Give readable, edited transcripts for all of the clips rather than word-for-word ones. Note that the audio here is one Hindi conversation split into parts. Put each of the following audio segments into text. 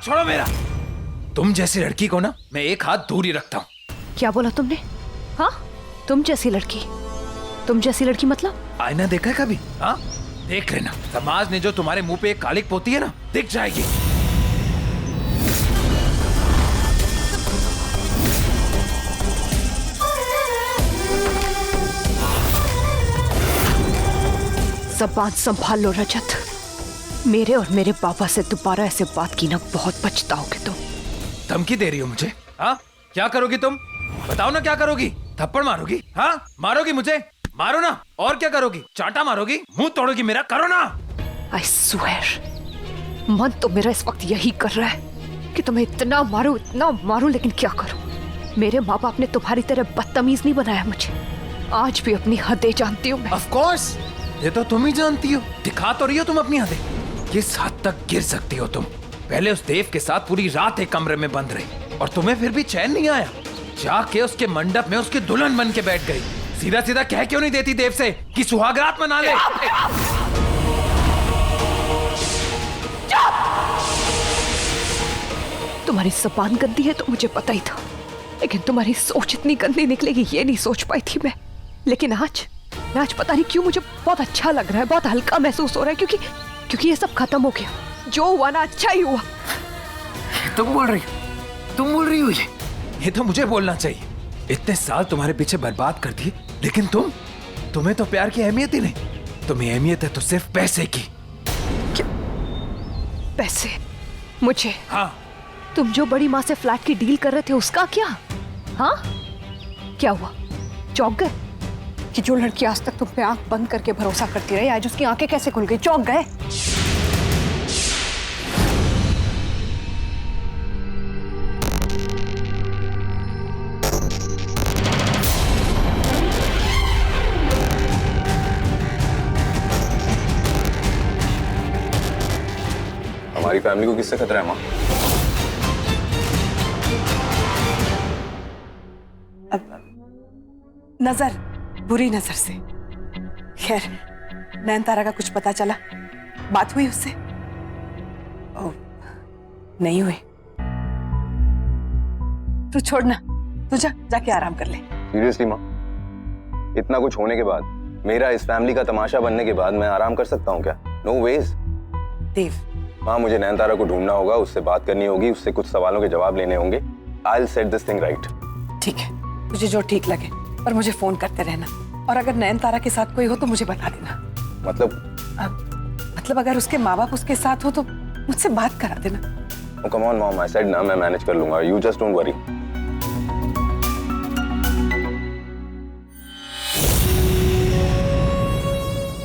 हाथ छोड़ो मेरा। तुम जैसी लड़की को ना मैं एक हाथ दूर ही रखता हूँ। क्या बोला तुमने? हाँ, तुम जैसी लड़की? तुम जैसी लड़की मतलब? आईना देखा है कभी? हाँ, देख लेना। समाज ने जो तुम्हारे मुंह पे एक कालिक पोती है ना, दिख जाएगी। ज़बान संभाल लो रजत। मेरे और मेरे पापा से दोबारा ऐसे बात की ना, बहुत पछताओगे तुम। धमकी दे रही हो मुझे? हाँ, क्या करोगी तुम? बताओ ना, क्या करोगी? थप्पड़ मारोगी? हाँ, मारोगी मुझे? मारो ना। और क्या करोगी? चांटा मारोगी? मुंह तोड़ोगी मेरा? करो ना। I swear, मन तो मेरा इस वक्त यही कर रहा है कि तुम्हें इतना मारूं, लेकिन क्या करूं? मेरे माँ बाप ने तुम्हारी तरह बदतमीज नहीं बनाया मुझे। आज भी अपनी हदें जानती हूँ मैं। Of course, ये तो तुम ही जानती हो। दिखा तो रही हो तुम अपनी हदें। किस हद तक गिर सकती हो तुम? पहले उस देव के साथ पूरी रात एक कमरे में बंद रही और तुम्हें फिर भी चैन नहीं आया। जाके उसके मंडप में उसकी दुल्हन बन के बैठ गई। सीधा सीधा कह क्यों नहीं देती देव से कि सुहागरात मना ले? तुम्हारी ज़बान गंदी है तो मुझे पता ही था, लेकिन तुम्हारी सोच इतनी गंदी निकलेगी ये नहीं सोच पाई थी मैं। लेकिन आज पता नहीं क्यों मुझे बहुत अच्छा लग रहा है, बहुत हल्का महसूस हो रहा है, क्योंकि ये सब खत्म हो गया। जो हुआ ना अच्छा ही हुआ। तुम बोल रही हो ये तो मुझे बोलना चाहिए। इतने साल तुम्हारे पीछे बर्बाद कर दिए, लेकिन तुम्हें तो प्यार की अहमियत ही नहीं। तुम्हें अहमियत है तो सिर्फ पैसे की। क्या? पैसे? मुझे? हाँ। तुम जो बड़ी माँ से फ्लैट की डील कर रहे थे उसका क्या? हाँ, क्या हुआ? चौंक गए कि जो लड़की आज तक तुम पे आंख बंद करके भरोसा करती रही, आज उसकी आंखें कैसे खुल गई? चौंक गए? हमारी फैमिली को किससे खतरा है माँ? नजर, बुरी नजर से। खैर, नयनतारा का कुछ पता चला? बात हुई उससे? ओह, नहीं हुई तो छोड़ना, तू जाके आराम कर ले। सीरियसली माँ, इतना कुछ होने के बाद, मेरा इस फैमिली का तमाशा बनने के बाद मैं आराम कर सकता हूँ क्या? No veg. देव, हाँ, मुझे नयनतारा को ढूंढना होगा, उससे बात करनी होगी, उससे कुछ सवालों के जवाब लेने होंगे। I'll set this thing right. ठीक है, तुझे जो ठीक लगे, पर मुझे फोन करते रहना। और अगर नयनतारा के साथ कोई हो तो मुझे बता देना। मतलब अगर उसके माँ बाप उसके साथ हो तो मुझसे बात करा देना। Oh, come on mom, I said ना, मैं मैनेज कर लूंगा। You just don't worry.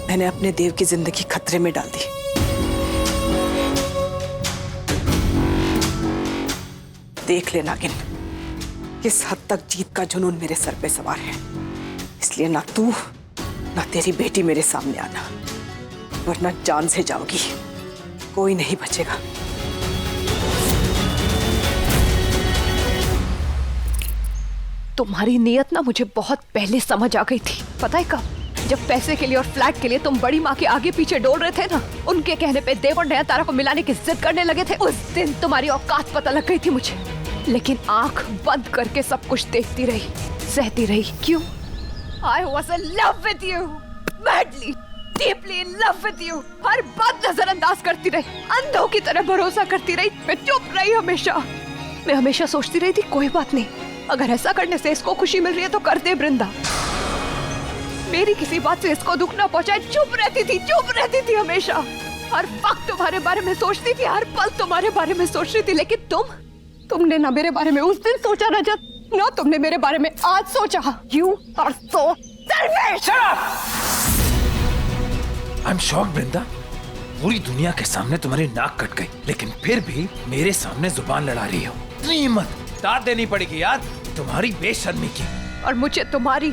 मैंने अपने देव की जिंदगी खतरे में डाल दी। देख ले नागिन, किस हद तक जीत का जुनून मेरे सर पे सवार है। इसलिए ना तू ना तेरी बेटी मेरे सामने आना, वरना जान से जाओगी। कोई नहीं बचेगा। तुम्हारी नीयत ना मुझे बहुत पहले समझ आ गई थी। पता है कब? जब पैसे के लिए और फ्लैट के लिए तुम बड़ी माँ के आगे पीछे डोल रहे थे ना, उनके कहने पे देव और नयनतारा को मिलाने की जिद करने लगे थे। उस दिन तुम्हारी औकात पता लग गई थी मुझे, लेकिन आंख बंद करके सब कुछ देखती रही, सहती रही। क्यों? I was in love with you, madly, deeply in love with you। हर बात नजरअंदाज करती रही, अंधों की तरह भरोसा करती रही। मैं चुप रही हमेशा। मैं हमेशा सोचती रही थी कोई बात नहीं, अगर ऐसा करने से इसको खुशी मिल रही है तो कर दे वृंदा। मेरी किसी बात से इसको दुख ना पहुंचाए। चुप रहती थी हमेशा। हर वक्त तुम्हारे बारे में सोचती थी, हर पल तुम्हारे बारे में सोच रही थी। लेकिन तुमने ना मेरे बारे में उस दिन सोचा रजत, ना तुमने मेरे बारे में आज सोचा। You are so selfish। I'm shocked वृंदा। पूरी दुनिया के सामने तुम्हारी नाक कट गई, लेकिन फिर भी मेरे सामने जुबान लड़ा रही हो। इतनी हिम्मत दाद देनी पड़ेगी यार तुम्हारी बेशर्मी की। और मुझे तुम्हारी,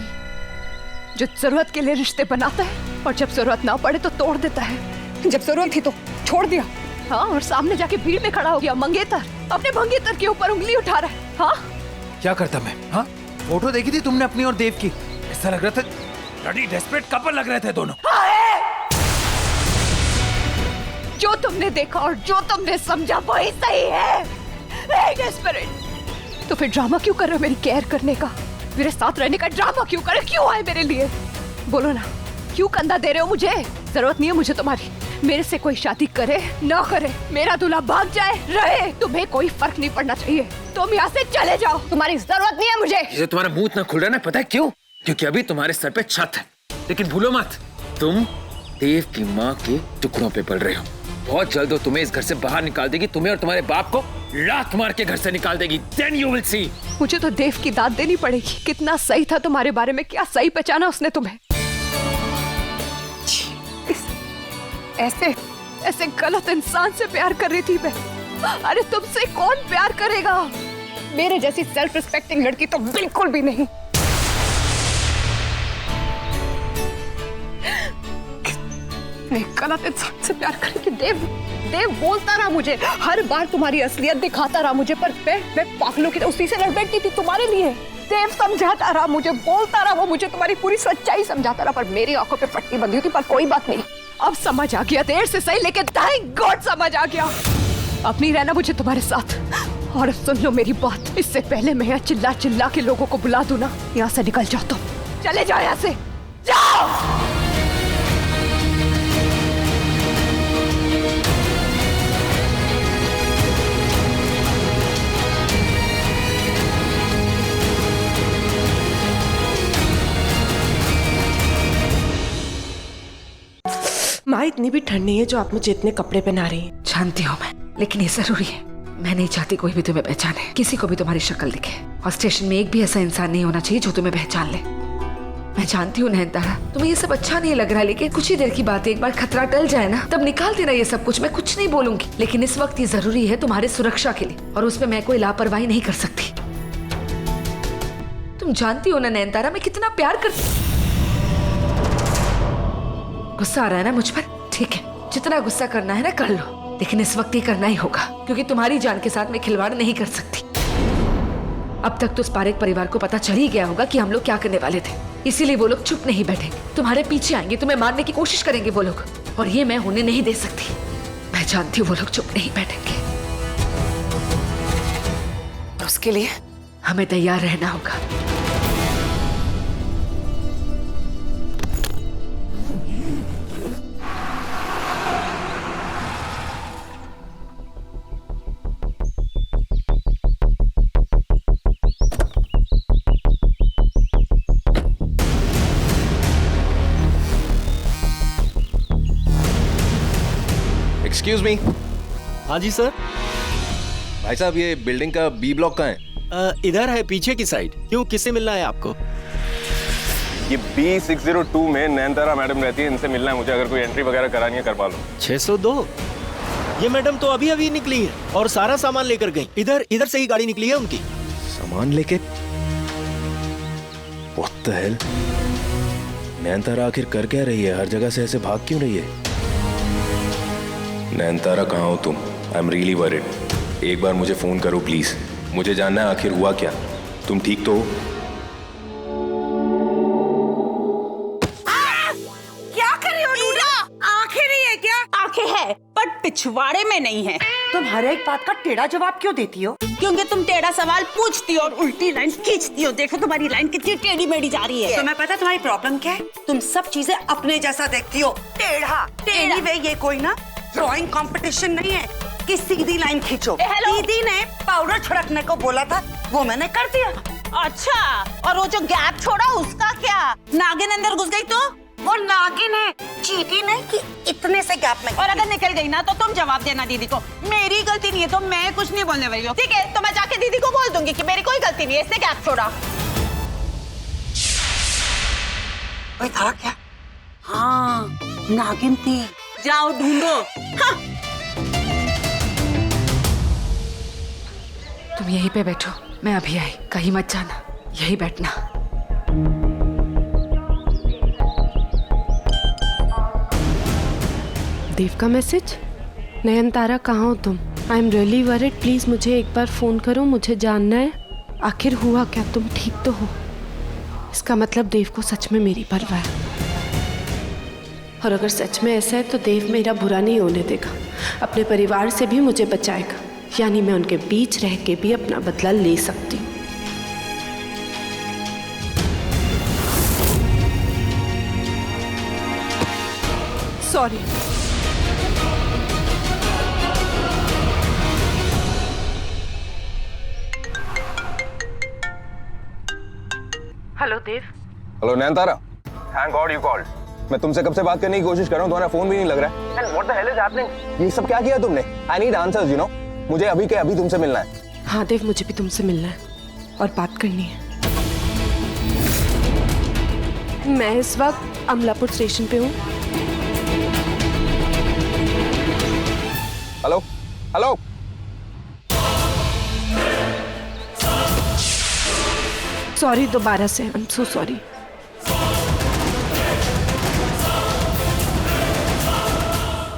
जो जरूरत के लिए रिश्ते बनाता है और जब जरूरत ना पड़े तो तोड़ देता है। जब जरूरत थी तो छोड़ दिया, हाँ, और सामने जाके भीड़ में खड़ा हो गया मंगेतर। अपने मंगेतर के ऊपर उंगली उठा रहा है। हाँ, क्या करता मैं? हाँ, फोटो देखी थी तुमने अपनी और देव की? ऐसा लग रहा था ब्लडी डेस्परेट कपल लग रहे थे दोनों। जो तुमने देखा और जो तुमने समझा वही सही है। डेस्परेट। तो फिर ड्रामा क्यों कर रहे हो मेरी केयर करने का? मेरे साथ रहने का ड्रामा क्यों कर रहे हो? क्यों आए मेरे लिए? बोलो ना, क्यों कंधा दे रहे हो मुझे? जरूरत नहीं है मुझे तुम्हारी। मेरे से कोई शादी करे ना करे, मेरा दूल्हा भाग जाए रहे, तुम्हें कोई फर्क नहीं पड़ना चाहिए। तुम यहाँ से चले जाओ, तुम्हारी जरूरत नहीं है मुझे। ये तुम्हारा मुंह इतना खुल रहा है ना, पता है क्यों? क्योंकि अभी तुम्हारे सर पे छत है, लेकिन भूलो मत, तुम देव की माँ के टुकड़ों पे पल रहे हो। बहुत जल्द वो तुम्हें इस घर से बाहर निकाल देगी, तुम्हें और तुम्हारे बाप को लात मार के घर से निकाल देगी। Then you will see। मुझे तो देव की दाद देनी पड़ेगी। कितना सही था तुम्हारे बारे में, क्या सही पहचाना उसने तुम्हें। ऐसे ऐसे गलत इंसान से प्यार कर रही थी मैं। अरे तुमसे कौन प्यार करेगा? मेरे जैसी सेल्फ रिस्पेक्टिंग लड़की तो बिल्कुल भी नहीं। मैं गलत इंसान से प्यार कर रही थी। देव बोलता रहा मुझे, हर बार तुम्हारी असलियत दिखाता रहा मुझे, पर मैं पागलों की उसी से लड़ बैठती थी तुम्हारे लिए। देव समझाता रहा मुझे, बोलता रहा, वो मुझे तुम्हारी पूरी सच्चाई समझाता रहा, पर मेरी आंखों पे पट्टी बंधी थी। पर कोई बात नहीं, अब समझ आ गया, देर से सही लेकिन थैंक गॉड समझ आ गया। अब नहीं रहना मुझे तुम्हारे साथ। और सुन लो मेरी बात, इससे पहले मैं यहाँ चिल्ला चिल्ला के लोगों को बुला दूं ना, यहाँ से निकल जाओ तुम। चले जाओ यहाँ से, जाओ। माँ इतनी भी ठंड नहीं है जो आप मुझे इतने कपड़े पहना रही हैं। जानती हूँ मैं, लेकिन ये जरूरी है। मैं नहीं चाहती कोई भी तुम्हें पहचाने, किसी को भी तुम्हारी शक्ल दिखे। और स्टेशन में एक भी ऐसा इंसान नहीं होना चाहिए जो तुम्हें पहचान ले। मैं जानती हूँ नयनतारा, तुम्हें ये सब अच्छा नहीं लग रहा, लेकिन कुछ ही देर की बात है। एक बार खतरा टल जाए ना, तब निकाल देना ये सब कुछ। मैं कुछ नहीं बोलूंगी, लेकिन इस वक्त ये जरूरी है तुम्हारे सुरक्षा के लिए, और उसमें मैं कोई लापरवाही नहीं कर सकती। तुम जानती हो ना नयनतारा, मैं कितना प्यार करती। गुस्सा आ रहा है ना मुझ पर? ठीक है, जितना गुस्सा करना है ना कर लो, लेकिन इस वक्त ये करना ही होगा, क्योंकि तुम्हारी जान के साथ मैं खिलवाड़ नहीं कर सकती। अब तक तो उस पारेख परिवार को पता चल ही गया होगा कि हम लोग क्या करने वाले थे, इसीलिए वो लोग चुप नहीं बैठेंगे, तुम्हारे पीछे आएंगे, तुम्हें मारने की कोशिश करेंगे वो लोग, और ये मैं होने नहीं दे सकती। मैं जानती हूँ वो लोग चुप नहीं बैठेंगे। उसके लिए हमें तैयार रहना होगा। Excuse me. हाँ जी सर। भाई साहब, ये बिल्डिंग का बी ब्लॉक कहाँ है? इधर है, पीछे की साइड। क्यों, किससे मिलना है आपको? ये B602 में नयनतारा मैडम रहती है, इनसे मिलना है मुझे। अगर कोई एंट्री वगैरह करानी है करवा लो। 602? ये मैडम तो अभी अभी निकली है और सारा सामान लेकर गई। इधर से ही गाड़ी निकली है उनकी। सामान लेके? What the hell? नयनतारा आखिर कर क्या रही है? हर जगह से ऐसे भाग क्यों रही है? नयनतारा, कहाँ हो तुम? I am really worried. एक बार मुझे फोन करो प्लीज, मुझे जानना है आखिर हुआ क्या। तुम ठीक तो हो? क्या कर रही हो नीना? आंखें नहीं है क्या? आंखें है पर पिछवाड़े में नहीं है। तुम हर एक बात का टेढ़ा जवाब क्यों देती हो? क्योंकि तुम टेढ़ा सवाल पूछती हो और उल्टी लाइन खींचती हो। देखो तुम्हारी लाइन कितनी टेढ़ी मेढ़ी जा रही है। तुम्हें पता है तुम्हारी प्रॉब्लम क्या है? तुम सब चीजें अपने जैसा देखती हो, टेढ़ा। एनीवे, ये कोई ना ड्राइंग कंपटीशन नहीं है कि सीधी लाइन खींचो। दीदी ने पाउडर छिड़कने को बोला था, वो मैंने कर दिया। अच्छा, और वो जो गैप छोड़ा उसका क्या? नागिन अंदर घुस गई तो? वो नागिन है, चीटी नहीं कि इतने से गैप में। और अगर निकल गई ना तो तुम जवाब देना दीदी को। मेरी गलती नहीं है तो मैं कुछ नहीं बोलने वाली हूँ, ठीक है? तो मैं जाके दीदी को बोल दूंगी कि मेरी कोई गलती नहीं है, इसने गैप छोड़ा। कोई था क्या? हाँ, नागिन थी। जाओ ढूंढो। हाँ। तुम यहीं पे बैठो, मैं अभी आई, कहीं मत जाना, यहीं बैठना। देव का मैसेज? नयनतारा, कहाँ हो तुम? I am really worried, please मुझे एक बार फोन करो, मुझे जानना है आखिर हुआ क्या, तुम ठीक तो हो? इसका मतलब देव को सच में मेरी परवाह है। और अगर सच में ऐसा है तो देव मेरा बुरा नहीं होने देगा, अपने परिवार से भी मुझे बचाएगा। यानी मैं उनके बीच रह के भी अपना बदला ले सकती हूँ। Sorry. Hello Dev. Hello Nayantara, thank God you called. मैं तुमसे कब से बात करने की कोशिश कर रहा हूँ, तुम्हारा फोन भी नहीं लग रहा है। And what the hell is happening? ये सब क्या किया तुमने? I need answers, you know. मुझे अभी के अभी तुमसे मिलना है। हाँ देव, मुझे भी तुमसे मिलना है और बात करनी है। मैं इस वक्त अमलापुर स्टेशन पे हूँ। Hello hello. सॉरी दोबारा से, आई एम सो सॉरी।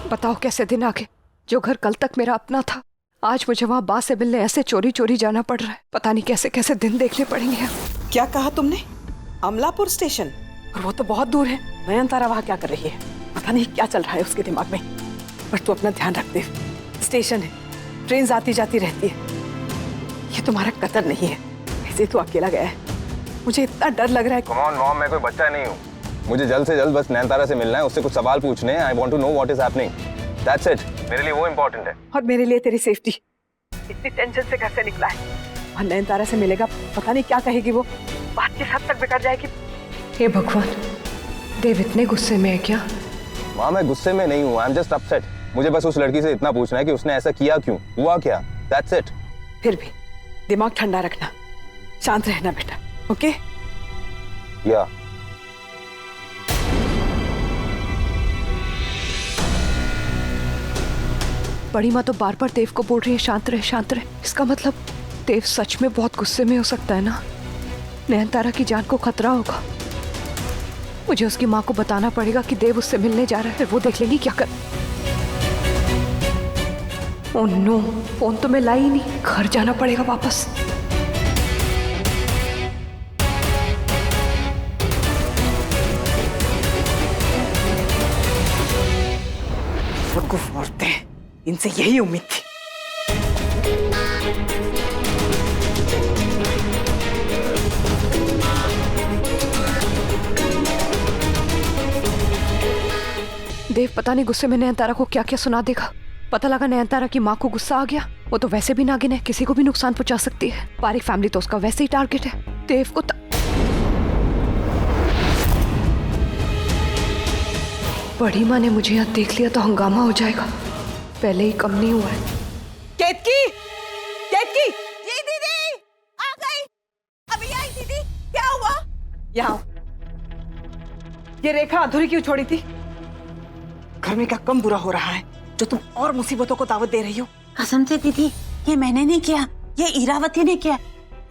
बताओ कैसे दिन आ गए? जो घर कल तक मेरा अपना था, आज मुझे वहां बा से मिलने ऐसे चोरी चोरी जाना पड़ रहा है। पता नहीं कैसे कैसे दिन देखने पड़ेंगे। क्या कहा तुमने? अमलापुर स्टेशन? और वो तो बहुत दूर है। नयनतारा वहाँ क्या कर रही है? पता नहीं क्या चल रहा है उसके दिमाग में। पर तू अपना ध्यान रख दे, स्टेशन है, ट्रेन आती जाती रहती है। ये तुम्हारा कतर नहीं है, ऐसे तू अकेला गया है। मुझे इतना डर लग रहा है। कम ऑन मॉम, मैं कोई बच्चा नहीं हूँ। मुझे जल्द से जल्द बस नयनतारा से मिलना है, उससे कुछ सवाल पूछने हैं। I want to know what is happening, that's it. मेरे लिए वो इम्पोर्टेंट है। और मेरे लिए तेरी सेफ्टी। इतनी टेंशन से घर से निकला है और नयनतारा से मिलेगा, पता नहीं क्या कहेगी वो। बात किस हद तक बिगड़ जाएगी। हे भगवान, देव इतने गुस्से में है क्या? माँ मैं गुस्से में नहीं हूँ, आई एम जस्ट अपसेट। मुझे बस उस लड़की से इतना पूछना है कि उसने ऐसा किया क्यों, हुआ क्या, दैट्स इट। फिर भी दिमाग ठंडा रखना, शांत रहना बेटा, ओके? या बड़ी माँ तो बार बार देव को बोल रही है शांत रहे शांत रहे। इसका मतलब देव सच में बहुत गुस्से में हो सकता है ना। नयनतारा की जान को खतरा होगा। मुझे उसकी माँ को बताना पड़ेगा कि देव उससे मिलने जा रहा है, फिर वो देख लेंगी क्या कर। ओह नो, फोन तो मैं लाई ही नहीं, घर जाना पड़ेगा वापस। औरतें, इनसे यही उम्मीद थी। देव पता नहीं गुस्से में नयनतारा को क्या क्या सुना देगा। पता लगा नयनतारा की माँ को गुस्सा आ गया। वो तो वैसे भी नागिन है, किसी को भी नुकसान पहुंचा सकती है। पारिक फैमिली तो उसका वैसे ही टारगेट है। देव को बड़ी माँ ने मुझे यहाँ देख लिया तो हंगामा हो जाएगा। पहले ही कम नहीं हुआ है। केतकी, केतकी, जी दीदी आ गई, अभी आई दीदी। क्या हुआ? यहाँ ये रेखा अधूरी क्यों छोड़ी थी? घर में क्या कम बुरा हो रहा है जो तुम और मुसीबतों को दावत दे रही हो? कसम से दीदी, ये मैंने नहीं किया, ये इरावती ने किया।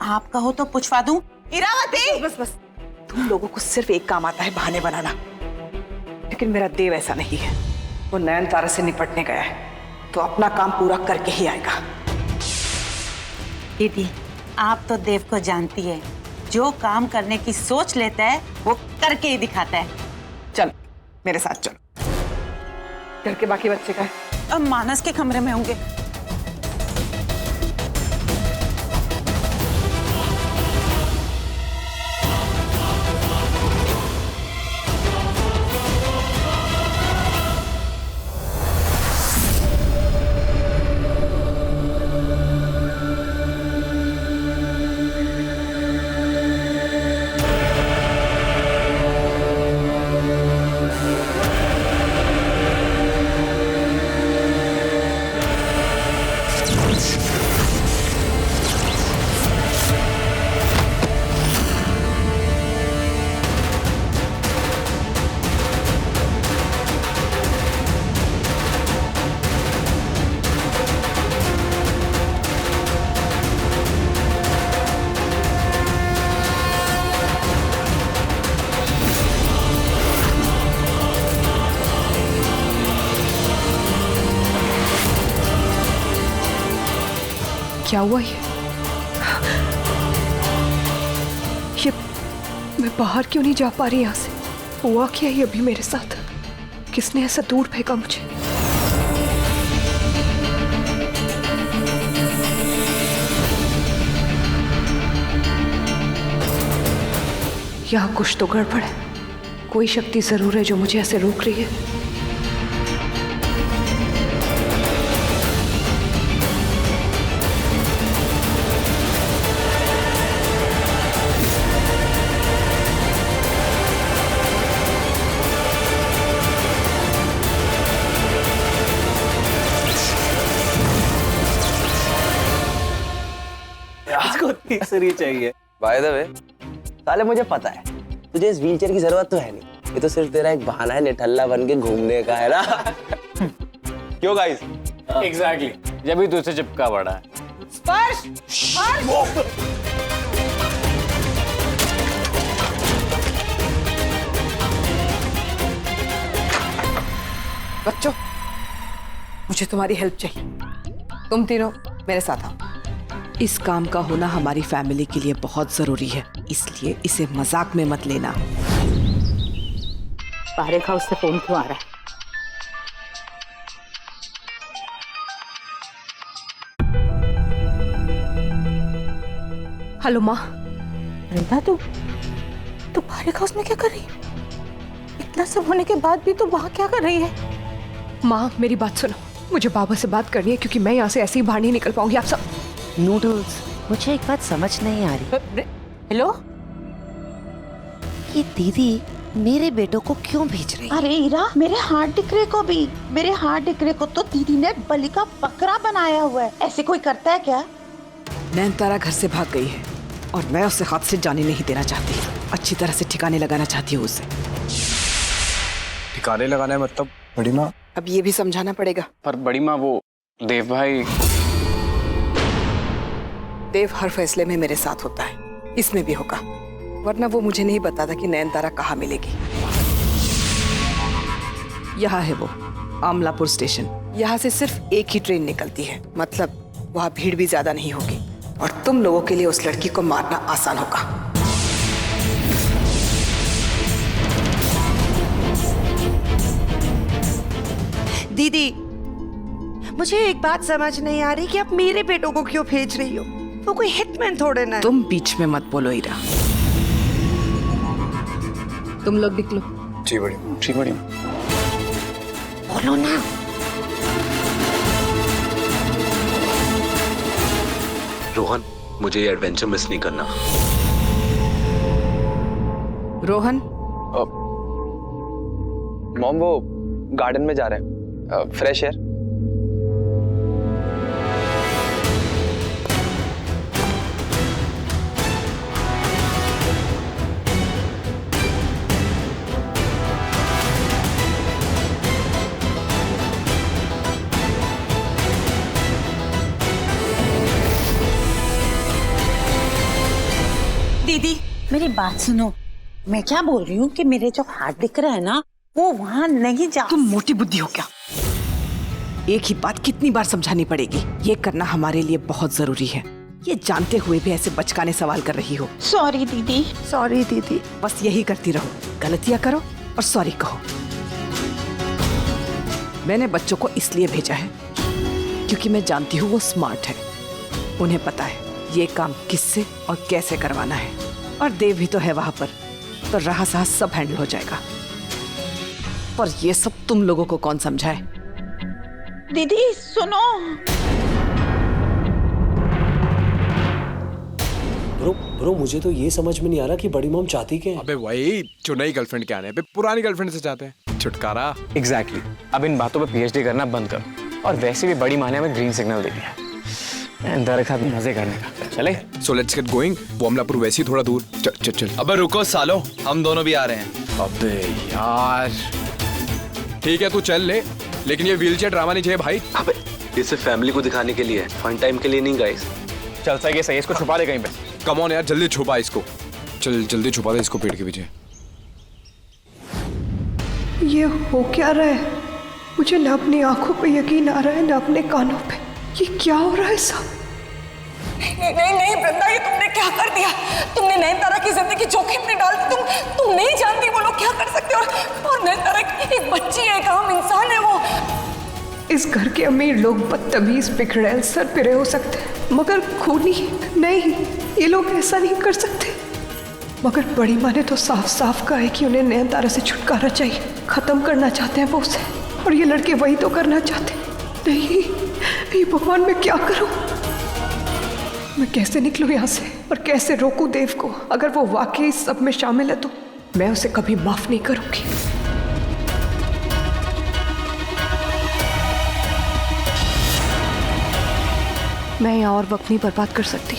आप कहो तो पूछवा दूं। इरावती, बस बस, तुम लोगों को सिर्फ एक काम आता है, बहाने बनाना। लेकिन मेरा देव ऐसा नहीं है। वो नयनतारा से निपटने गया है तो अपना काम पूरा करके ही आएगा। दीदी आप तो देव को जानती है, जो काम करने की सोच लेता है वो करके ही दिखाता है। चलो मेरे साथ चलो। घर के बाकी बच्चे का है? अब मानस के कमरे में होंगे। क्या हुआ ये? मैं बाहर क्यों नहीं जा पा रही यहाँ से? हुआ क्या ये अभी मेरे साथ? किसने ऐसा दूर फेंका मुझे? यहाँ कुछ तो गड़बड़ है। कोई शक्ति जरूर है जो मुझे ऐसे रोक रही है। इसको तीसरी चाहिए। बाय द वे, साले मुझे पता है तुझे इस व्हीलचेयर की जरूरत तो है नहीं, ये तो सिर्फ तेरा एक बहाना है निठल्ला बन के घूमने का, है ना? क्यों गाइस? एग्जैक्टली, जब भी तुझसे चिपका पड़ा है। स्पर्श, बच्चों, मुझे तुम्हारी हेल्प चाहिए। तुम तीनों मेरे साथ आओ। इस काम का होना हमारी फैमिली के लिए बहुत जरूरी है, इसलिए इसे मजाक में मत लेना। पारेख हाउस से फोन क्यों आ रहा है? हेलो माँ। रिंदा, तू पारेख हाउस में क्या कर रही है? इतना सब होने के बाद भी तू वहाँ क्या कर रही है? माँ मेरी बात सुनो, मुझे बाबा से बात करनी है क्योंकि मैं यहाँ से ऐसे ही बाहर नहीं निकल पाऊंगी। आप सब नूडल्स, मुझे एक बात समझ नहीं आ रही। हेलो, ये दीदी मेरे बेटों को क्यों भेज रही है? अरे इरा, मेरे हाथ डिकरे को भी, मेरे हाथ डिकरे को तो दीदी ने बलि का बकरा बनाया हुआ है। ऐसे कोई करता है क्या? नैनतारा घर से भाग गई है और मैं उसे हाथ से जाने नहीं देना चाहती। अच्छी तरह से ठिकाने लगाना चाहती हूँ उसे। ठिकाने लगाना है मतलब? बड़ी माँ, अब ये भी समझाना पड़ेगा। पर बड़ी माँ, वो देव भाई। देव हर फैसले में मेरे साथ होता है, इसमें भी होगा, वरना वो मुझे नहीं बताता कि नैनतारा कहाँ मिलेगी। यहाँ है वो, आमलापुर स्टेशन। यहाँ से सिर्फ एक ही ट्रेन निकलती है, मतलब वहाँ भीड़ भी ज्यादा नहीं होगी और तुम लोगों के लिए उस लड़की को मारना आसान होगा। दीदी, मुझे एक बात समझ नहीं आ रही कि आप मेरे बेटों को क्यों भेज रही हो? वो कोई हिटमैन थोड़े ना है। तुम बीच में मत बोलो इरा। तुम लोग निकलो। जी बड़ी, जी बड़ी। बोलो ना। रोहन, मुझे ये एडवेंचर मिस नहीं करना। रोहन, मॉम वो गार्डन में जा रहे हैं, फ्रेश एयर। दीदी मेरी बात सुनो, मैं क्या बोल रही हूँ कि मेरे जो हाथ दिख रहा है ना, वो वहाँ नहीं जा। तुम मोटी बुद्धि हो क्या? एक ही बात कितनी बार समझानी पड़ेगी? ये करना हमारे लिए बहुत जरूरी है। ये जानते हुए भी ऐसे बचकाने सवाल कर रही हो। सॉरी दीदी, सॉरी दीदी। बस यही करती रहो, गलतियां करो और सॉरी कहो। मैंने बच्चों को इसलिए भेजा है क्योंकि मैं जानती हूँ वो स्मार्ट है। उन्हें पता है ये काम किससे और कैसे करवाना है, और देव भी तो है वहां पर, तो रहा सहा सब हैंडल हो जाएगा। पर ये सब तुम लोगों को कौन समझाए? दीदी सुनो। ब्रो मुझे तो ये समझ में नहीं आ रहा कि बड़ी मॉम चाहती क्या है। अबे वही जो नई गर्लफ्रेंड के आने पे पुरानी गर्लफ्रेंड से चाहते हैं छुटकारा। एग्जैक्टली, अब इन बातों पे पीएचडी करना बंद करो। और वैसे भी बड़ी माँ ने हमें ग्रीन सिग्नल दे दिया है दर खाते मजे करने का। चले, सो लेट्स गेट गोइंग। वो अमलापुर वैसे ही थोड़ा दूर। चल चल चल। अबे रुको सालो, हम दोनों भी आ रहे हैं। अबे यार, ठीक है तू चल ले, लेकिन ये व्हीलचेयर ड्रामा नहीं चाहिए भाई। अबे ये सिर्फ फैमिली को दिखाने के लिए है, फन टाइम के लिए नहीं गाइस। चल सही है, इसको छुपा ले कहीं पे। कम ऑन यार, जल्दी छुपा इसको। चल जल्दी छुपा दे इसको पेड़ के पीछे। ये हो क्या रहा है? मुझे न अपनी आंखों पे यकीन आ रहा है न अपने कानों पे। ये क्या हो रहा है सब? नहीं वृंदा, ये तुमने क्या कर दिया? तुमने नयनतारा की जिंदगी जोखिम में डाल दी। तुम नहीं जानती वो लोग क्या कर सकते। और नयनतारा एक बच्ची है, एक आम इंसान है वो। इस घर के अमीर लोग बदतमीज, बिगड़ैल, सरपिरे हो सकते हैं, मगर खूनी नहीं। ये लोग ऐसा नहीं कर सकते। मगर बड़ी माँ ने तो साफ साफ कहा है कि उन्हें नयनतारा से छुटकारा चाहिए, खत्म करना चाहते हैं वो उसे, और ये लड़के वही तो करना चाहते हैं। नहीं भगवान, मैं क्या करूं? मैं कैसे निकलूं यहाँ से और कैसे रोकूं देव को? अगर वो वाकई सब में शामिल है तो मैं उसे कभी माफ नहीं करूंगी। मैं यहाँ और वक्त नहीं बर्बाद कर सकती।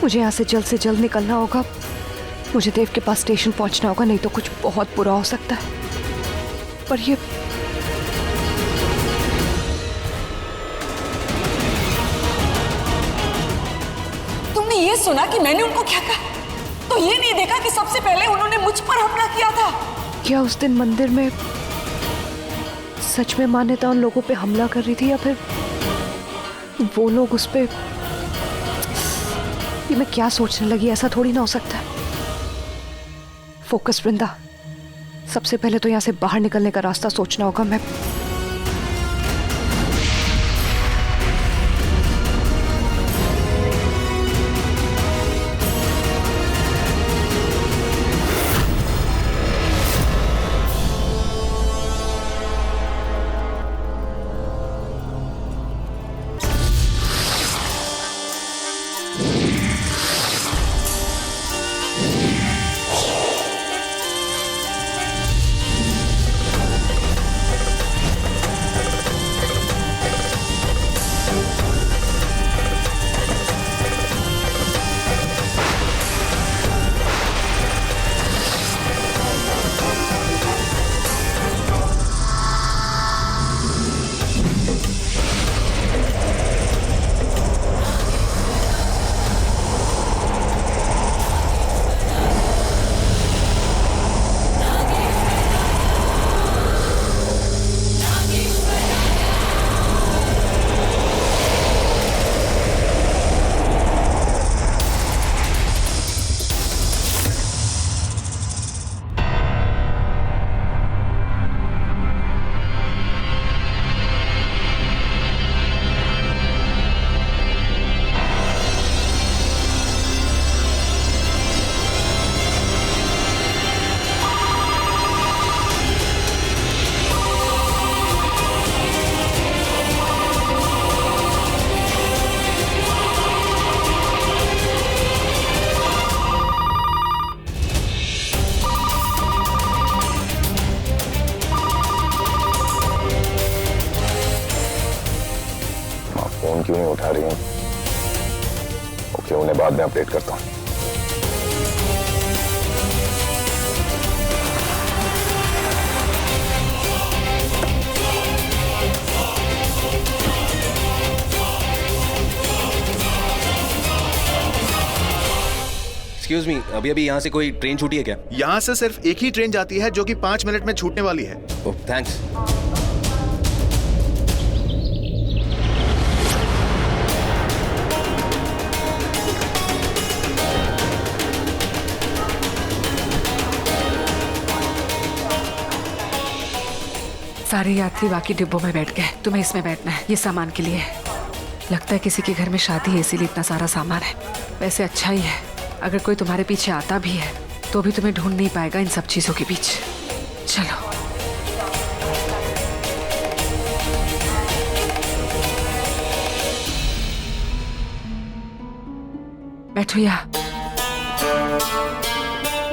मुझे यहाँ से जल्द निकलना होगा। मुझे देव के पास स्टेशन पहुंचना होगा, नहीं तो कुछ बहुत बुरा हो सकता है। पर ये तुमने ये सुना कि मैंने उनको क्या कहा? तो ये नहीं देखा कि सबसे पहले उन्होंने मुझ पर हमला किया था? क्या उस दिन मंदिर में सच में मान्यता उन लोगों पे हमला कर रही थी, या फिर वो लोग उस पे? ये मैं क्या सोचने लगी, ऐसा थोड़ी ना हो सकता। फोकस वृंदा, सबसे पहले तो यहाँ से बाहर निकलने का रास्ता सोचना होगा। मैं फोन क्यों नहीं उठा रही हूँ? ओके, उन्हें बाद में अपडेट करता हूँ। एक्सक्यूज मी, अभी यहाँ से कोई ट्रेन छूटी है क्या? यहाँ से सिर्फ एक ही ट्रेन जाती है जो कि 5 मिनट में छूटने वाली है। ओह, थैंक्स। सारे यात्री बाकी डिब्बों में बैठ गए, तुम्हें इसमें बैठना है। ये सामान के लिए है। लगता है किसी के घर में शादी है, इसीलिए इतना सारा सामान है। वैसे अच्छा ही है, अगर कोई तुम्हारे पीछे आता भी है तो भी तुम्हें ढूंढ नहीं पाएगा इन सब चीजों के बीच। चलो। बैठो यहाँ,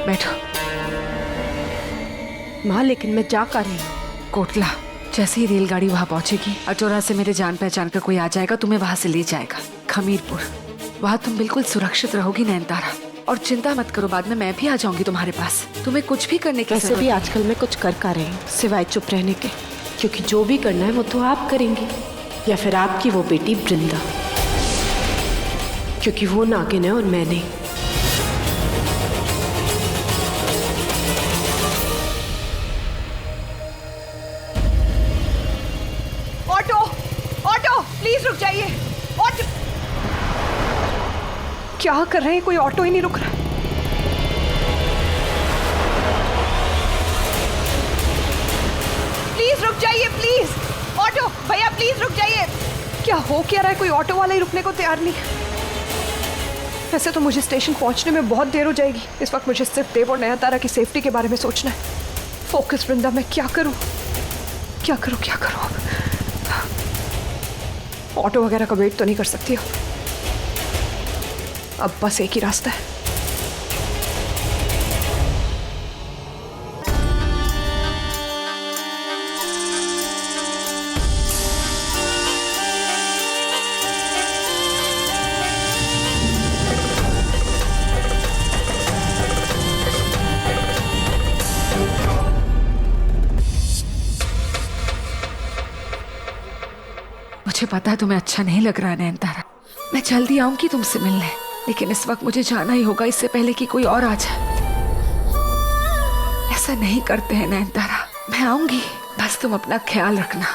बैठो। माँ, लेकिन मैं जा कर रही हूँ। कोटला, जैसे ही रेलगाड़ी वहां पहुंचेगी अचौरा से मेरे जान पहचान का कोई आ जाएगा, तुम्हें वहां से ले जाएगा खमीरपुर। वहां तुम बिल्कुल सुरक्षित रहोगी नयनतारा, और चिंता मत करो, बाद में मैं भी आ जाऊंगी तुम्हारे पास। तुम्हें कुछ भी करने की वैसे भी आजकल मैं कुछ कर रही हूँ सिवाय चुप रहने के, क्योंकि जो भी करना है वो तो आप करेंगी, या फिर आपकी वो बेटी वृंदा, क्योंकि वो नागिन है और मैं नहीं। ऑटो, ऑटो, प्लीज रुक जाइए। ऑटो। क्या कर रहे हैं? कोई ऑटो ही नहीं रुक रहा है। प्लीज रुक जाइए, प्लीज। ऑटो भैया प्लीज रुक जाइए। क्या हो क्या रहा है? कोई ऑटो वाला ही रुकने को तैयार नहीं है। वैसे तो मुझे स्टेशन पहुंचने में बहुत देर हो जाएगी। इस वक्त मुझे सिर्फ देव और नयनतारा की सेफ्टी के बारे में सोचना है। फोकस वृंदा, मैं क्या करूं? क्या करूं अब? ऑटो वगैरह का वेट तो नहीं कर सकती अब बस एक ही रास्ता है। मुझे पता है तुम्हें अच्छा नहीं लग रहा है नयनतारा। मैं जल्दी आऊंगी तुमसे मिलने, लेकिन इस वक्त मुझे जाना ही होगा, इससे पहले कि कोई और आ जाए। ऐसा नहीं करते हैं नयनतारा। मैं आऊंगी, बस तुम अपना ख्याल रखना।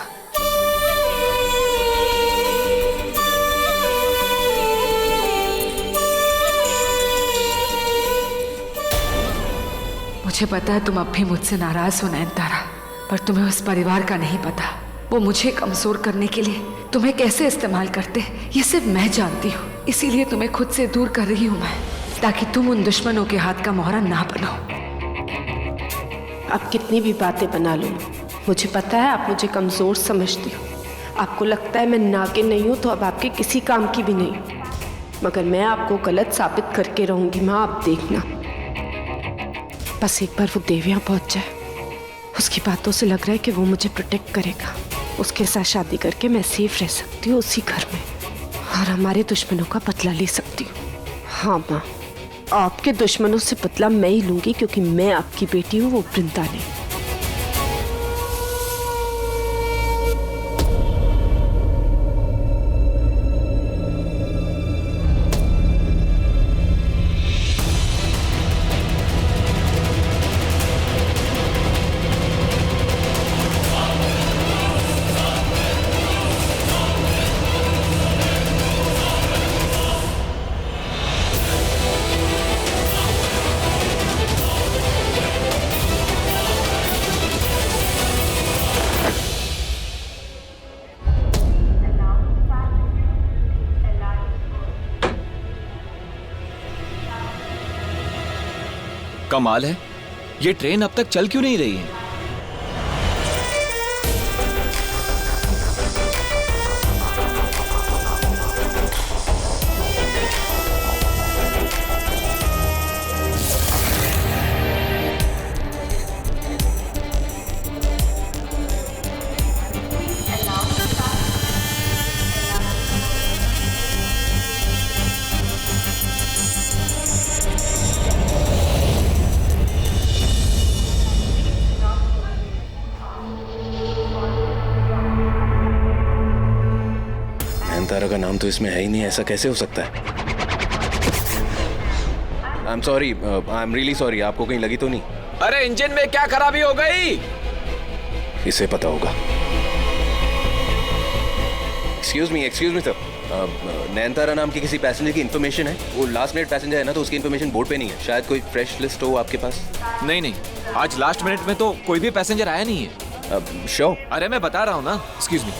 मुझे पता है तुम अब भी मुझसे नाराज हो नयनतारा, पर तुम्हें उस परिवार का नहीं पता। वो मुझे कमजोर करने के लिए तुम्हें कैसे इस्तेमाल करते हैं ये सिर्फ मैं जानती हूँ। इसीलिए तुम्हें खुद से दूर कर रही हूँ मैं, ताकि तुम उन दुश्मनों के हाथ का मोहरा ना बनो। आप कितनी भी बातें बना लो, मुझे पता है आप मुझे कमजोर समझती हो। आपको लगता है मैं नागिन नहीं हूँ तो अब आपके किसी काम की भी नहीं हूँ, मगर मैं आपको गलत साबित करके रहूंगी माँ, आप देखना। बस एक बार वो देव यहाँ पहुँच जाए। उसकी बातों से लग रहा है कि वो मुझे प्रोटेक्ट करेगा। उसके साथ शादी करके मैं सेफ रह सकती हूँ उसी घर में, और हमारे दुश्मनों का बदला ले सकती हूँ। हाँ माँ, आपके दुश्मनों से बदला मैं ही लूंगी, क्योंकि मैं आपकी बेटी हूँ, वो वृंदा नहीं। कमाल है, ये ट्रेन अब तक चल क्यों नहीं रही है? नयनतारा का नाम तो इसमें है ही नहीं, ऐसा कैसे हो सकता है? I am sorry, I am really sorry. आपको कहीं लगी तो नहीं? अरे इंजन में क्या खराबी हो गई? इसे पता होगा। एक्सक्यूज मी सर, नयनतारा नाम की किसी पैसेंजर की इन्फॉर्मेशन है? वो लास्ट मिनट पैसेंजर है ना, तो उसकी इन्फॉर्मेशन बोर्ड पे नहीं है। शायद कोई फ्रेश लिस्ट हो आपके पास? नहीं, आज लास्ट मिनट में तो कोई भी पैसेंजर आया नहीं है। श्योर? अरे मैं बता रहा हूँ ना। Excuse me.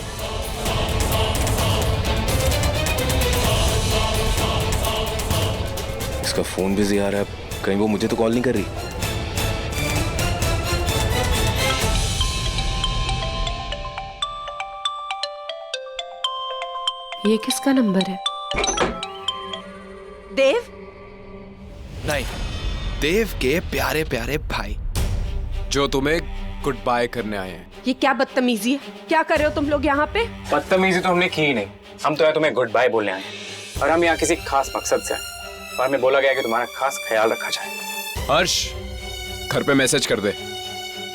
इसका फोन बिजी आ रहा है, कहीं वो मुझे तो कॉल नहीं कर रही। ये किसका नंबर है? देव? नहीं, देव के प्यारे प्यारे भाई जो तुम्हें गुड बाय करने आए हैं। ये क्या बदतमीजी है? क्या कर रहे हो तुम लोग यहाँ पे? बदतमीजी तो हमने की ही नहीं। हम तो यहाँ तुम्हें गुड बाय बोलने आए हैं, और हम यहाँ किसी खास मकसद से आए। और हमें बोला गया कि तुम्हारा खास ख्याल रखा जाए। हर्ष, घर पे मैसेज कर दे,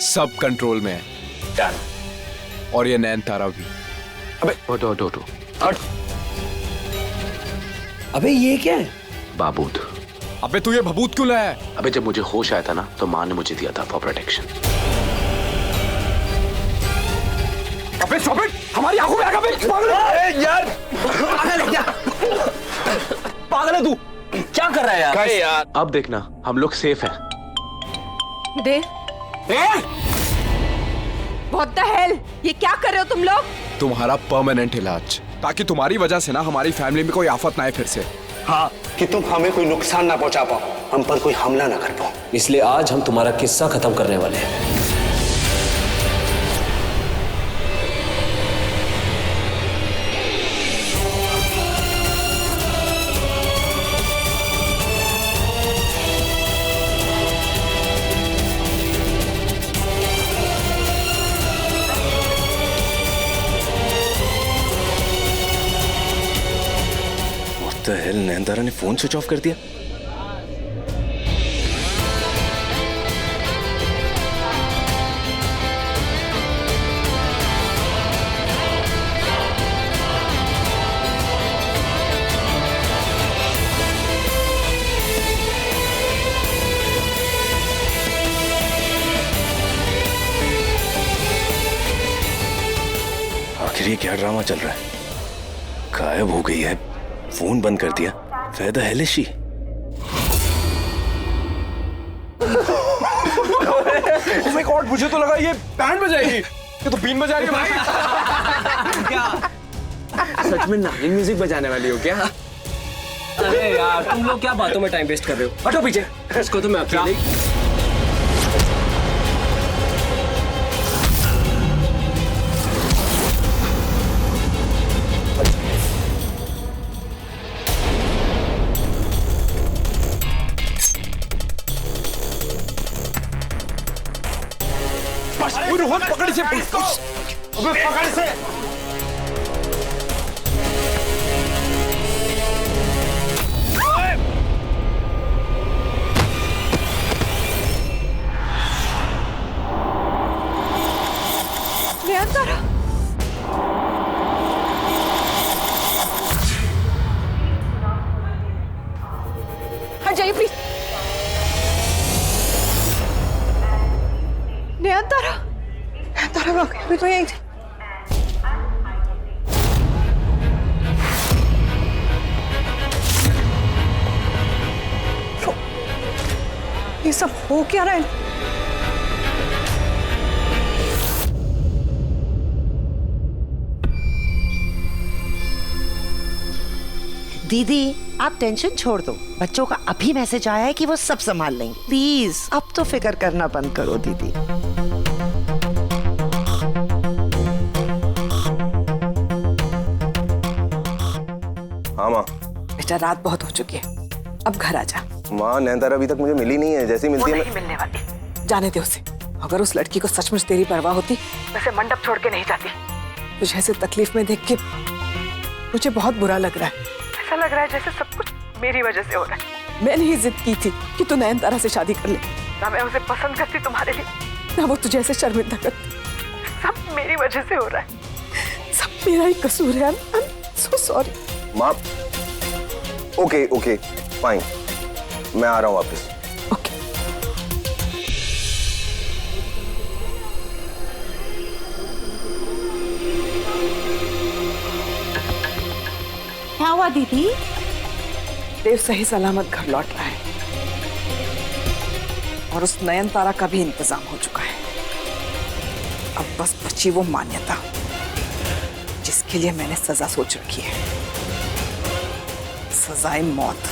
सब कंट्रोल में है। डन। और ये नयनतारा भी। अबे हटो। अबे ये क्या है? बाबूत। अबे तू ये भभूत क्यों लाया? अबे जब मुझे होश आया था ना, तो माँ ने मुझे दिया था फॉर प्रोटेक्शन। अबे स्टॉप इट! हमारी आंखों में आगा बे! पागल है यार! पागल है क्या? पागल है तू? क्या कर रहा है यार? यार अब देखना हम लोग सेफ हैं। देव, What the hell? ये क्या कर रहे हो तुम लोग? तुम्हारा परमानेंट इलाज, ताकि तुम्हारी वजह से ना हमारी फैमिली में कोई आफत ना आए फिर से। हाँ, कि तुम हमें कोई नुकसान ना पहुंचा पाओ, हम पर कोई हमला ना कर पाओ। इसलिए आज हम तुम्हारा किस्सा खत्म करने वाले हैं। तो हेल नयनतारा ने फोन स्विच ऑफ कर दिया। आखिर ये क्या ड्रामा चल रहा है? गायब हो गई है, फोन बंद कर दिया। Where the hell is she? Oh my God, मुझे तो लगा ये बैंड बजाएगी। ये तो बीन बजा रही है भाई। क्या सच में नागिन म्यूजिक बजाने वाली हो क्या? अरे यार तुम लोग क्या बातों में टाइम वेस्ट कर रहे हो? हटो पीछे। इसको तो मैं अकेले रोहन पकड़ से, पकड़ से। नयनतारा, हट जाइए प्लीज। नयनतारा, नयनतारा अभी तो यहीं थी। ये सब हो क्या रहा है? दीदी आप टेंशन छोड़ दो, बच्चों का अभी मैसेज आया है कि वो सब संभाल लेंगे। प्लीज अब तो फिक्र करना बंद करो दीदी। हाँ माँ। बेटा रात बहुत हो चुकी है, अब घर आ जा। माँ नयनतारा अभी तक मुझे मिली नहीं है, जैसी मिलती है नहीं मिलने वाली। जाने दे उसे। अगर उस लड़की को सचमुच तेरी परवाह होती वैसे मंडप छोड़ के नहीं जाती। तुझे ऐसे तकलीफ में देख के मुझे बहुत बुरा लग रहा है। ऐसा लग रहा है जैसे सब कुछ मेरी वजह से हो रहा है। मैंने ही जिद की थी कि तू नयनतारा से शादी कर ले। ना मैं उसे पसंद करती तुम्हारे लिए, ना वो तुझे ऐसे शर्मिंदा करती। सब मेरी वजह से हो रहा है, सब मेरा ही कसूर है। I'm so sorry। माँ ओके ओके फाइन, मैं आ रहा हूँ वापस। क्या हुआ दीदी? देव सही सलामत घर लौट रहा है और उस नयनतारा का भी इंतजाम हो चुका है। अब बस बची वो मान्यता जिसके लिए मैंने सजा सोच रखी है, सजाए मौत।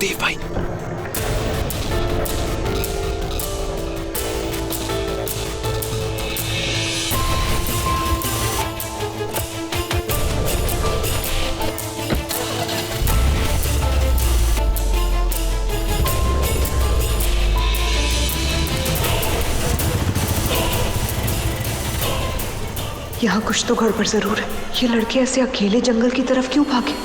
देव भाई यहाँ कुछ तो गड़बड़ जरूर है। ये लड़के ऐसे अकेले जंगल की तरफ क्यों भागे?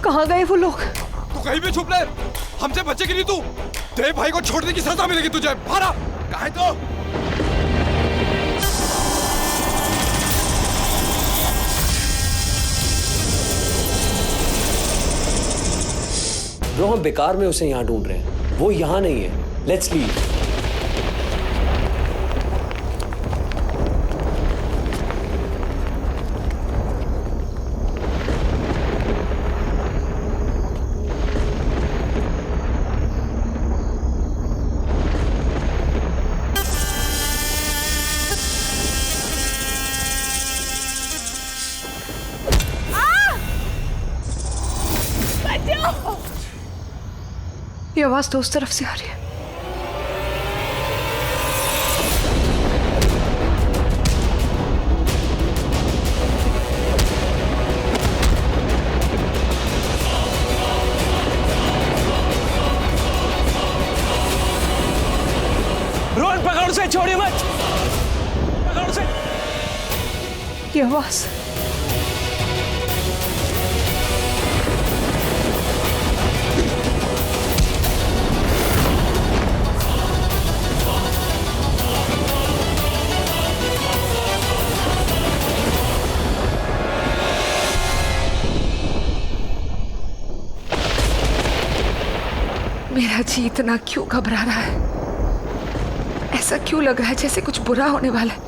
कहाँ गए वो लोग? तू कहीं भी छुप ले, हमसे बचेगी नहीं तू। देव भाई को छोड़ने की सजा मिलेगी तुझे। भारा कहाँ है तो? ब्रो हम बेकार में उसे यहाँ ढूंढ रहे हैं, वो यहाँ नहीं है। Let's leave. ये आवाज तो उस तरफ से आ रही है। रोहन पकड़ उसे, छोड़िए मत। पकड़ उसे। ये आवाज मेरा जी इतना क्यों घबरा रहा है? ऐसा क्यों लग रहा है जैसे कुछ बुरा होने वाला है?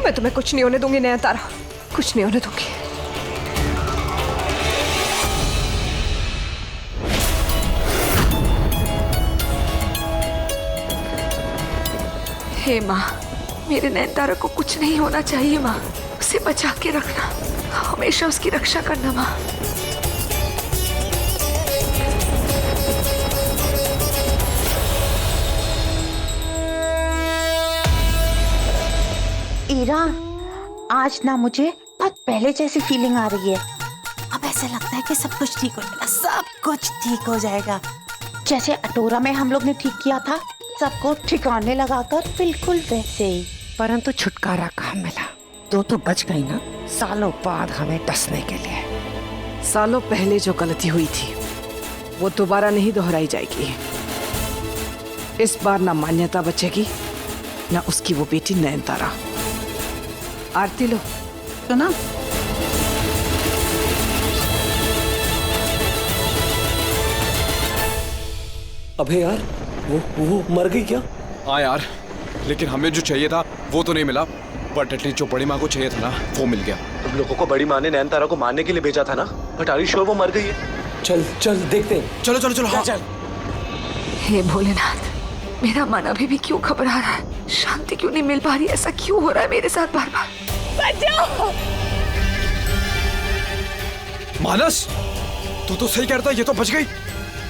मैं तुम्हें कुछ नहीं होने दूंगी नयनतारा, कुछ नहीं होने दूंगी। हे माँ, मेरे नयनतारा को कुछ नहीं होना चाहिए माँ। उसे बचा के रखना, हमेशा उसकी रक्षा करना माँ। ईरा, आज ना मुझे बहुत पहले जैसी फीलिंग आ रही है। अब ऐसा लगता है कि सब कुछ ठीक हो जाएगा, सब कुछ ठीक हो जाएगा। जैसे अटोरा में हम लोग ने ठीक किया था, सबको ठिकाने लगाकर बिल्कुल वैसे ही। परंतु छुटकारा कहाँ मिला? दो तो बच गई ना, सालों बाद हमें डसने के लिए। सालों पहले जो गलती हुई थी वो दोबारा नहीं दोहराई जाएगी। इस बार ना मान्यता बचेगी ना उसकी वो बेटी नयनतारा। आरती लो। सुना? अबे यार, वो मर गई क्या? हाँ यार, लेकिन हमें जो चाहिए था वो तो नहीं मिला, बट एटलीस्ट जो बड़ी माँ को चाहिए था ना वो मिल गया। तुम लोगों को बड़ी माँ ने नयनतारा को मारने के लिए भेजा था ना, बट आर यू श्योर वो मर गई है? चल चल देखते हैं। चलो चलो चलो। हाँ चल। हे भोलेनाथ, मेरा मन अभी भी क्यों घबरा रहा है? शांति क्यों नहीं मिल पा रही? ऐसा क्यों हो रहा है मेरे साथ बार बार? बचाओ! मानस, तू तो सही कहता है, ये तो बच गई,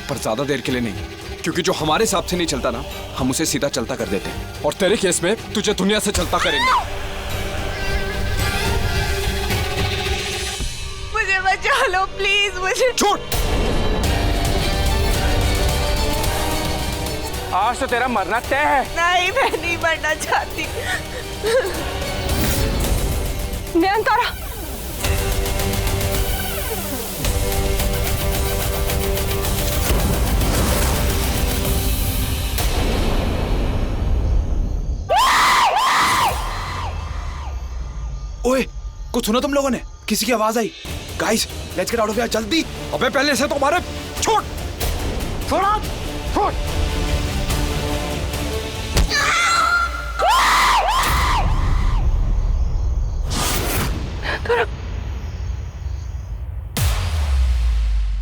पर ज्यादा देर के लिए नहीं, क्योंकि जो हमारे हिसाब से नहीं चलता ना, हम उसे सीधा चलता कर देते हैं, और तेरे केस में तुझे दुनिया से चलता करेंगे। मुझे बचा लो प्लीज, मुझे छोड़। आज तो तेरा मरना तय है। नहीं, मैं नहीं मरना चाहती। नयनतारा, ओए, कुछ सुना तुम लोगों ने? किसी की आवाज आई? Guys, let's get out of here जल्दी। अबे पहले से तो हमारे छोड़। छोड़। छोड़। नैनतारा